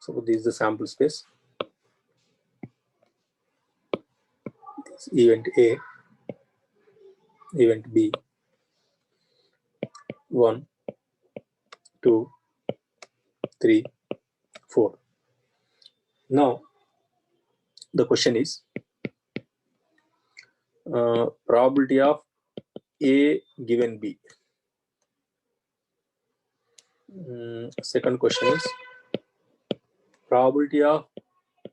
So this is the sample space. This event A, event B, 1, 2, 3, 4. Now the question is probability of A given B. Second question is probability of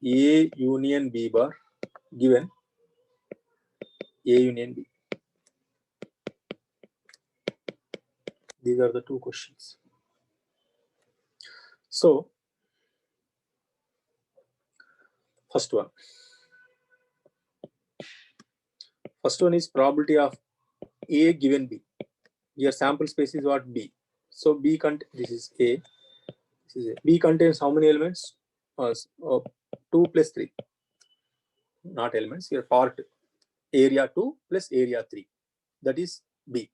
A union B bar given A union B. These are the two questions. So first one is probability of A given B. Your sample space is what? B. So B this is A. This is A. B contains how many elements? 2 plus 3. Not elements. Your part area 2 plus area 3. That is B.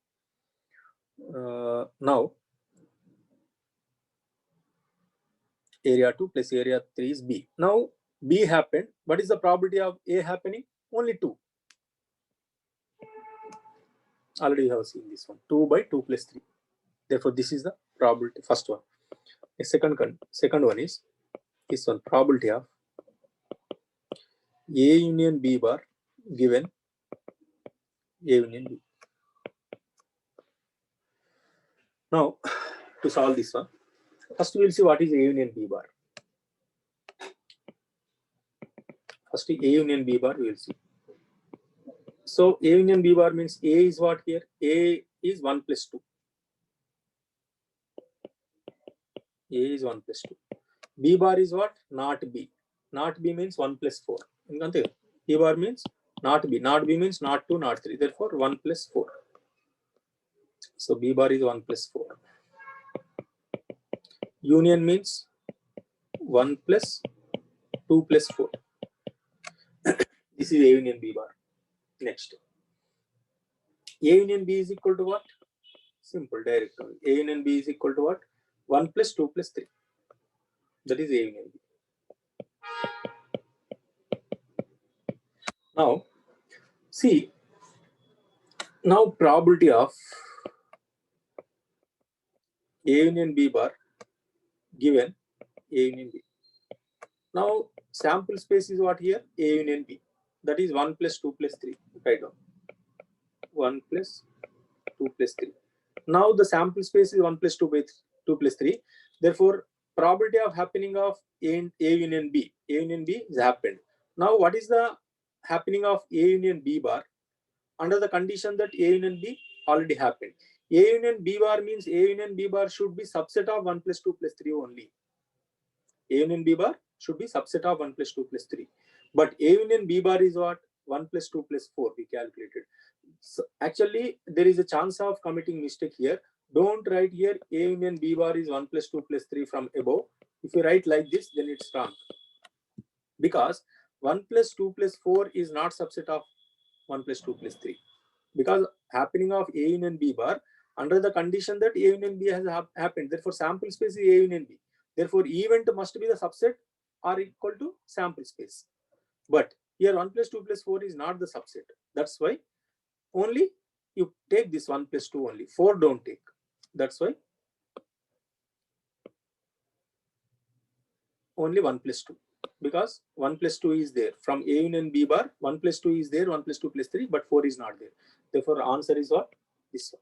Now area 2 plus area 3 is B. Now B happened. What is the probability of A happening? Only 2. Already you have seen this one. 2 by 2 plus 3. Therefore, this is the probability, first one. The second one is this one, probability of A union B bar given A union B. Now, to solve this one, first we will see what is A union B bar. First, A union B bar we will see. So, A union B bar means A is what here? A is 1 plus 2. A is 1 plus 2. B bar is what? Not B. Not B means 1 plus 4. B bar means not B. Not B means not 2, not 3. Therefore, 1 plus 4. So, B bar is 1 plus 4. Union means 1 plus 2 plus 4. This is A union B bar. Next. A union B is equal to what? Simple, direct. A union B is equal to what? 1 plus 2 plus 3. That is A union B. Now, see, now probability of A union B bar given A union B. Now, sample space is what here? A union B. That is 1 plus 2 plus 3. Write down. 1 plus 2 plus 3. Now, the sample space is 1 plus 2 by 2 plus 3. Therefore, probability of happening of A union B. A union B is happened. Now, what is the happening of A union B bar under the condition that A union B already happened? A union B bar means A union B bar should be subset of 1 plus 2 plus 3 only. A union B bar should be subset of 1 plus 2 plus 3. But A union B bar is what? 1 plus 2 plus 4 we calculated. So actually, there is a chance of committing mistake here. Don't write here A union B bar is 1 plus 2 plus 3 from above. If you write like this, then it's wrong. Because 1 plus 2 plus 4 is not subset of 1 plus 2 plus 3. Because happening of A union B bar under the condition that A union B has happened. Therefore, sample space is A union B. Therefore, event must be the subset or equal to sample space. But here 1 plus 2 plus 4 is not the subset. That's why only you take this 1 plus 2 only. 4 don't take. That's why only 1 plus 2. Because 1 plus 2 is there. From A union B bar, 1 plus 2 is there, 1 plus 2 plus 3, but 4 is not there. Therefore, answer is what? This one.